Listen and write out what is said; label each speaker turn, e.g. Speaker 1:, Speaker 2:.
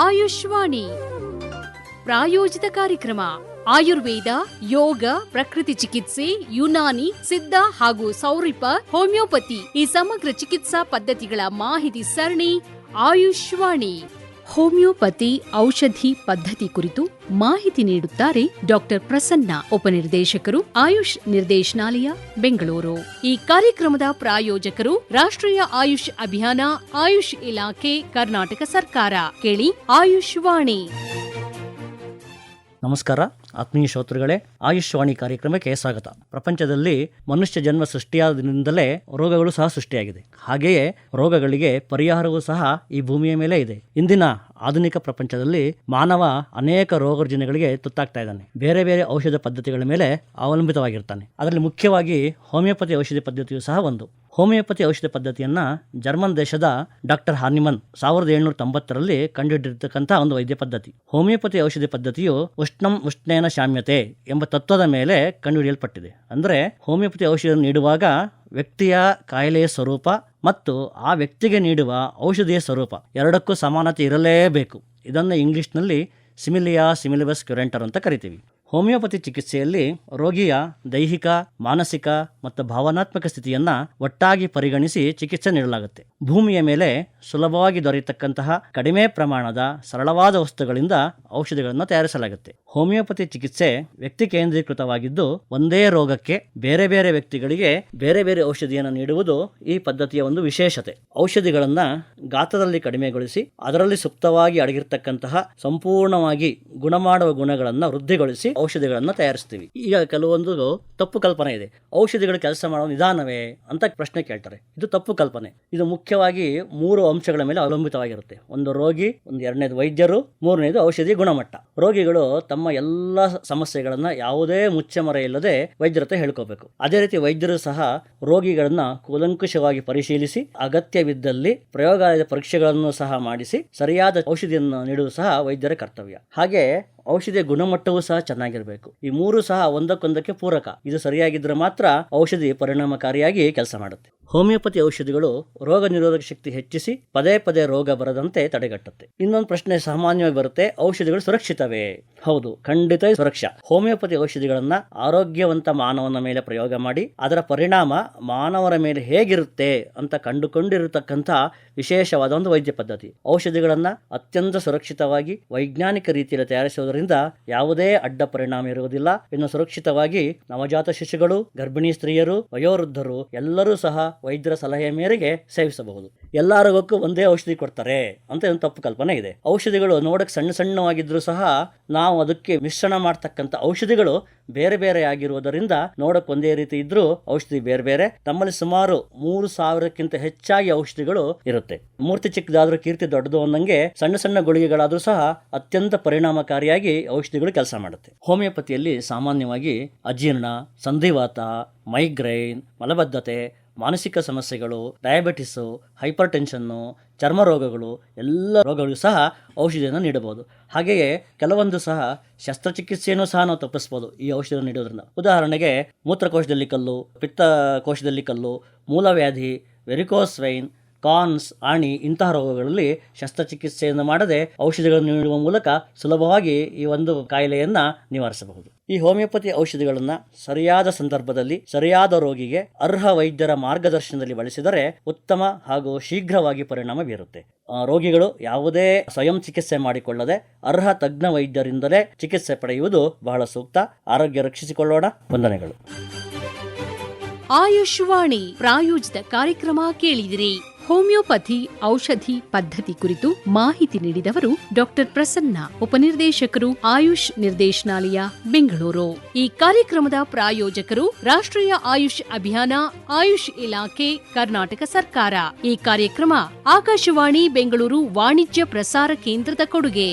Speaker 1: ಆಯುಷ್ವಾಣಿ ಪ್ರಾಯೋಜಿತ ಕಾರ್ಯಕ್ರಮ. ಆಯುರ್ವೇದ, ಯೋಗ, ಪ್ರಕೃತಿ ಚಿಕಿತ್ಸೆ, ಯುನಾನಿ, ಸಿದ್ಧ ಹಾಗೂ ಸೌರಿಪ, ಹೋಮಿಯೋಪತಿ ಈ ಸಮಗ್ರ ಚಿಕಿತ್ಸಾ ಪದ್ಧತಿಗಳ ಮಾಹಿತಿ ಸರಣಿ ಆಯುಷ್ವಾಣಿ. ಹೋಮಿಯೋಪತಿ ಔಷಧಿ ಪದ್ಧತಿ ಕುರಿತು ಮಾಹಿತಿ ನೀಡುತ್ತಾರೆ ಡಾಕ್ಟರ್ ಪ್ರಸನ್ನ, ಉಪನಿರ್ದೇಶಕರು, ಆಯುಷ್ ನಿರ್ದೇಶನಾಲಯ, ಬೆಂಗಳೂರು. ಈ ಕಾರ್ಯಕ್ರಮದ ಪ್ರಾಯೋಜಕರು ರಾಷ್ಟ್ರೀಯ ಆಯುಷ್ ಅಭಿಯಾನ, ಆಯುಷ್ ಇಲಾಖೆ, ಕರ್ನಾಟಕ ಸರ್ಕಾರ. ಕೇಳಿ ಆಯುಷ್ವಾಣಿ.
Speaker 2: ನಮಸ್ಕಾರ ಆತ್ಮೀಯ ಶ್ರೋತೃಗಳೇ, ಆಯುಷ್ವಾಣಿ ಕಾರ್ಯಕ್ರಮಕ್ಕೆ ಸ್ವಾಗತ. ಪ್ರಪಂಚದಲ್ಲಿ ಮನುಷ್ಯ ಜನ್ಮ ಸೃಷ್ಟಿಯಾದಿಂದಲೇ ರೋಗಗಳು ಸಹ ಸೃಷ್ಟಿಯಾಗಿದೆ. ಹಾಗೆಯೇ ರೋಗಗಳಿಗೆ ಪರಿಹಾರವೂ ಸಹ ಈ ಭೂಮಿಯ ಮೇಲೆ ಇದೆ. ಇಂದಿನ ಆಧುನಿಕ ಪ್ರಪಂಚದಲ್ಲಿ ಮಾನವ ಅನೇಕ ರೋಗ ರುಜಿನಗಳಿಗೆ ತುತ್ತಾಗ್ತಾ ಇದ್ದಾನೆ. ಬೇರೆ ಬೇರೆ ಔಷಧ ಪದ್ಧತಿಗಳ ಮೇಲೆ ಅವಲಂಬಿತವಾಗಿರ್ತಾನೆ. ಅದರಲ್ಲಿ ಮುಖ್ಯವಾಗಿ ಹೋಮಿಯೋಪತಿ ಔಷಧಿ ಪದ್ಧತಿಯು ಸಹ ಒಂದು. ಹೋಮಿಯೋಪತಿ ಔಷಧ ಪದ್ಧತಿಯನ್ನ ಜರ್ಮನ್ ದೇಶದ ಡಾಕ್ಟರ್ ಹಾನಿಮನ್ 1790ರಲ್ಲಿ ಕಂಡುಹಿಡಿದಿರ್ತಕ್ಕಂಥ ಒಂದು ವೈದ್ಯ ಪದ್ಧತಿ. ಹೋಮಿಯೋಪತಿ ಔಷಧಿ ಪದ್ಧತಿಯು ಉಷ್ಣಂ ಉಷ್ಣೇನ ಶಾಮ್ಯತೆ ಎಂಬ ತತ್ವದ ಮೇಲೆ ಕಂಡುಹಿಡಿಯಲ್ಪಟ್ಟಿದೆ. ಅಂದರೆ ಹೋಮಿಯೋಪತಿ ಔಷಧ ನೀಡುವಾಗ ವ್ಯಕ್ತಿಯ ಕಾಯಿಲೆಯ ಸ್ವರೂಪ ಮತ್ತು ಆ ವ್ಯಕ್ತಿಗೆ ನೀಡುವ ಔಷಧಿಯ ಸ್ವರೂಪ ಎರಡಕ್ಕೂ ಸಮಾನತೆ ಇರಲೇಬೇಕು. ಇದನ್ನು ಇಂಗ್ಲಿಷ್ನಲ್ಲಿ ಸಿಮಿಲಿಯಾ ಸಿಮಿಲಿಬಸ್ ಕ್ಯುರೆಂಟರ್ ಅಂತ ಕರಿತೀವಿ. ಹೋಮಿಯೋಪತಿ ಚಿಕಿತ್ಸೆಯಲ್ಲಿ ರೋಗಿಯ ದೈಹಿಕ, ಮಾನಸಿಕ ಮತ್ತು ಭಾವನಾತ್ಮಕ ಸ್ಥಿತಿಯನ್ನ ಒಟ್ಟಾಗಿ ಪರಿಗಣಿಸಿ ಚಿಕಿತ್ಸೆ ನೀಡಲಾಗುತ್ತೆ. ಭೂಮಿಯ ಮೇಲೆ ಸುಲಭವಾಗಿ ದೊರೆಯತಕ್ಕಂತಹ ಕಡಿಮೆ ಪ್ರಮಾಣದ ಸರಳವಾದ ವಸ್ತುಗಳಿಂದ ಔಷಧಿಗಳನ್ನು ತಯಾರಿಸಲಾಗುತ್ತೆ. ಹೋಮಿಯೋಪತಿ ಚಿಕಿತ್ಸೆ ವ್ಯಕ್ತಿ ಕೇಂದ್ರೀಕೃತವಾಗಿದ್ದು ಒಂದೇ ರೋಗಕ್ಕೆ ಬೇರೆ ಬೇರೆ ವ್ಯಕ್ತಿಗಳಿಗೆ ಬೇರೆ ಬೇರೆ ಔಷಧಿಯನ್ನು ನೀಡುವುದು ಈ ಪದ್ಧತಿಯ ಒಂದು ವಿಶೇಷತೆ. ಔಷಧಿಗಳನ್ನ ಗಾತ್ರದಲ್ಲಿ ಕಡಿಮೆಗೊಳಿಸಿ ಅದರಲ್ಲಿ ಸುಪ್ತವಾಗಿ ಅಡಗಿರ್ತಕ್ಕಂತಹ ಸಂಪೂರ್ಣವಾಗಿ ಗುಣಮಾಡುವ ಗುಣಗಳನ್ನು ವೃದ್ಧಿಗೊಳಿಸಿ ಔಷಧಿಗಳನ್ನು ತಯಾರಿಸ್ತೀವಿ. ಈಗ ಕೆಲವೊಂದು ತಪ್ಪು ಕಲ್ಪನೆ ಇದೆ. ಔಷಧಿಗಳು ಕೆಲಸ ಮಾಡುವ ನಿಧಾನವೇ ಅಂತ ಪ್ರಶ್ನೆ ಕೇಳ್ತಾರೆ. ಇದು ತಪ್ಪು ಕಲ್ಪನೆ. ಇದು ಮುಖ್ಯವಾಗಿ 3 ಅಂಶಗಳ ಮೇಲೆ ಅವಲಂಬಿತವಾಗಿರುತ್ತೆ. ಒಂದು ರೋಗಿ, ಎರಡನೇದು ವೈದ್ಯರು, ಮೂರನೇದು ಔಷಧಿ ಗುಣಮಟ್ಟ. ರೋಗಿಗಳು ತಮ್ಮ ಎಲ್ಲ ಸಮಸ್ಯೆಗಳನ್ನ ಯಾವುದೇ ಮುಚ್ಚಮರೆ ಇಲ್ಲದೆ ವೈದ್ಯರ ಹತ್ರ ಹೇಳ್ಕೋಬೇಕು. ಅದೇ ರೀತಿ ವೈದ್ಯರು ಸಹ ರೋಗಿಗಳನ್ನ ಕೂಲಂಕುಷವಾಗಿ ಪರಿಶೀಲಿಸಿ ಅಗತ್ಯವಿದ್ದಲ್ಲಿ ಪ್ರಯೋಗಾಲಯದ ಪರೀಕ್ಷೆಗಳನ್ನು ಸಹ ಮಾಡಿಸಿ ಸರಿಯಾದ ಔಷಧಿಯನ್ನು ನೀಡುವುದು ಸಹ ವೈದ್ಯರ ಕರ್ತವ್ಯ. ಹಾಗೆ ಔಷಧಿಯ ಗುಣಮಟ್ಟವೂ ಸಹ ಚೆನ್ನಾಗಿರಬೇಕು. ಈ 3 ಸಹ ಒಂದಕ್ಕೊಂದಕ್ಕೆ ಪೂರಕ. ಇದು ಸರಿಯಾಗಿದ್ದರೆ ಮಾತ್ರ ಔಷಧಿ ಪರಿಣಾಮಕಾರಿಯಾಗಿ ಕೆಲಸ ಮಾಡುತ್ತೆ. ಹೋಮಿಯೋಪತಿ ಔಷಧಿಗಳು ರೋಗ ನಿರೋಧಕ ಶಕ್ತಿ ಹೆಚ್ಚಿಸಿ ಪದೇ ಪದೇ ರೋಗ ಬರದಂತೆ ತಡೆಗಟ್ಟುತ್ತೆ. ಇನ್ನೊಂದು ಪ್ರಶ್ನೆ ಸಾಮಾನ್ಯವಾಗಿ ಬರುತ್ತೆ, ಔಷಧಿಗಳು ಸುರಕ್ಷಿತವೇ? ಹೌದು, ಖಂಡಿತ ಸುರಕ್ಷಾ. ಹೋಮಿಯೋಪತಿ ಔಷಧಿಗಳನ್ನ ಆರೋಗ್ಯವಂತ ಮಾನವನ ಮೇಲೆ ಪ್ರಯೋಗ ಮಾಡಿ ಅದರ ಪರಿಣಾಮ ಮಾನವರ ಮೇಲೆ ಹೇಗಿರುತ್ತೆ ಅಂತ ಕಂಡುಕೊಂಡಿರತಕ್ಕಂಥ ವಿಶೇಷವಾದ ಒಂದು ವೈದ್ಯ ಪದ್ಧತಿ. ಔಷಧಿಗಳನ್ನ ಅತ್ಯಂತ ಸುರಕ್ಷಿತವಾಗಿ ವೈಜ್ಞಾನಿಕ ರೀತಿಯಲ್ಲಿ ತಯಾರಿಸುವುದರಿಂದ ಯಾವುದೇ ಅಡ್ಡ ಪರಿಣಾಮ ಇರುವುದಿಲ್ಲ. ಇನ್ನು ಸುರಕ್ಷಿತವಾಗಿ ನವಜಾತ ಶಿಶುಗಳು, ಗರ್ಭಿಣಿ ಸ್ತ್ರೀಯರು, ವಯೋವೃದ್ಧರು ಎಲ್ಲರೂ ಸಹ ವೈದ್ಯರ ಸಲಹೆಯ ಮೇರೆಗೆ ಸೇವಿಸಬಹುದು. ಎಲ್ಲಾ ರೋಗಕ್ಕೂ ಒಂದೇ ಔಷಧಿ ಕೊಡ್ತಾರೆ ಅಂತ ಒಂದು ತಪ್ಪು ಕಲ್ಪನೆ ಇದೆ. ಔಷಧಿಗಳು ನೋಡಕ್ಕೆ ಸಣ್ಣ ಸಣ್ಣವಾಗಿದ್ರು ಸಹ ನಾವು ಅದಕ್ಕೆ ಮಿಶ್ರಣ ಮಾಡ್ತಕ್ಕಂಥ ಔಷಧಿಗಳು ಬೇರೆ ಬೇರೆ ಆಗಿರುವುದರಿಂದ ನೋಡಕ್ ಒಂದೇ ರೀತಿ ಇದ್ರೂ ಔಷಧಿ ಬೇರೆ ಬೇರೆ. ನಮ್ಮಲ್ಲಿ ಸುಮಾರು 3000ಕ್ಕಿಂತ ಹೆಚ್ಚಾಗಿ ಔಷಧಿಗಳು ಇರುತ್ತೆ. ಮೂರ್ತಿ ಚಿಕ್ಕದಾದ್ರೂ ಕೀರ್ತಿ ದೊಡ್ಡದು ಅನ್ನಂಗೆ ಸಣ್ಣ ಸಣ್ಣ ಗುಳಿಗೆಗಳಾದ್ರೂ ಸಹ ಅತ್ಯಂತ ಪರಿಣಾಮಕಾರಿಯಾಗಿ ಔಷಧಿಗಳು ಕೆಲಸ ಮಾಡುತ್ತೆ. ಹೋಮಿಯೋಪತಿಯಲ್ಲಿ ಸಾಮಾನ್ಯವಾಗಿ ಅಜೀರ್ಣ, ಸಂಧಿವಾತ, ಮೈಗ್ರೈನ್, ಮಲಬದ್ಧತೆ, ಮಾನಸಿಕ ಸಮಸ್ಯೆಗಳು, ಡಯಾಬಿಟಿಸು, ಹೈಪರ್ ಟೆನ್ಷನ್ನು, ಚರ್ಮ ರೋಗಗಳು ಎಲ್ಲ ರೋಗಗಳು ಸಹ ಔಷಧಿಯನ್ನು ನೀಡಬಹುದು. ಹಾಗೆಯೇ ಕೆಲವೊಂದು ಸಹ ಶಸ್ತ್ರಚಿಕಿತ್ಸೆಯನ್ನು ಸಹ ನಾವು ತಪ್ಪಿಸ್ಬೋದು ಈ ಔಷಧ ನೀಡೋದ್ರಿಂದ. ಉದಾಹರಣೆಗೆ ಮೂತ್ರಕೋಶದಲ್ಲಿ ಕಲ್ಲು, ಪಿತ್ತಕೋಶದಲ್ಲಿ ಕಲ್ಲು, ಮೂಲವ್ಯಾಧಿ, ವೆರಿಕೋಸ್ ವೈನ್, ಕಾನ್ಸ್, ಆಣಿ ಇಂತಹ ರೋಗಗಳಲ್ಲಿ ಶಸ್ತ್ರಚಿಕಿತ್ಸೆಯನ್ನು ಮಾಡದೆ ಔಷಧಿಗಳನ್ನು ನೀಡುವ ಮೂಲಕ ಸುಲಭವಾಗಿ ಈ ಒಂದು ಕಾಯಿಲೆಯನ್ನ ನಿವಾರಿಸಬಹುದು. ಈ ಹೋಮಿಯೋಪತಿ ಔಷಧಿಗಳನ್ನು ಸರಿಯಾದ ಸಂದರ್ಭದಲ್ಲಿ ಸರಿಯಾದ ರೋಗಿಗೆ ಅರ್ಹ ವೈದ್ಯರ ಮಾರ್ಗದರ್ಶನದಲ್ಲಿ ಬಳಸಿದರೆ ಉತ್ತಮ ಹಾಗೂ ಶೀಘ್ರವಾಗಿ ಪರಿಣಾಮ ಬೀರುತ್ತೆ. ರೋಗಿಗಳು ಯಾವುದೇ ಸ್ವಯಂ ಚಿಕಿತ್ಸೆ ಮಾಡಿಕೊಳ್ಳದೆ ಅರ್ಹ ತಜ್ಞ ವೈದ್ಯರಿಂದಲೇ ಚಿಕಿತ್ಸೆ ಪಡೆಯುವುದು ಬಹಳ ಸೂಕ್ತ. ಆರೋಗ್ಯ ರಕ್ಷಿಸಿಕೊಳ್ಳೋಣ. ವಂದನೆಗಳು.
Speaker 1: ಆಯುಷ್ವಾಣಿ ಪ್ರಾಯೋಜಿತ ಕಾರ್ಯಕ್ರಮ ಕೇಳಿದಿರಿ. ಹೋಮಿಯೋಪತಿ ಔಷಧಿ ಪದ್ಧತಿ ಕುರಿತು ಮಾಹಿತಿ ನೀಡಿದವರು ಡಾಕ್ಟರ್ ಪ್ರಸನ್ನ, ಉಪನಿರ್ದೇಶಕರು, ಆಯುಷ್ ನಿರ್ದೇಶನಾಲಯ, ಬೆಂಗಳೂರು. ಈ ಕಾರ್ಯಕ್ರಮದ ಪ್ರಾಯೋಜಕರು ರಾಷ್ಟ್ರೀಯ ಆಯುಷ್ ಅಭಿಯಾನ, ಆಯುಷ್ ಇಲಾಖೆ, ಕರ್ನಾಟಕ ಸರ್ಕಾರ. ಈ ಕಾರ್ಯಕ್ರಮ ಆಕಾಶವಾಣಿ ಬೆಂಗಳೂರು ವಾಣಿಜ್ಯ ಪ್ರಸಾರ ಕೇಂದ್ರದ ಕೊಡುಗೆ.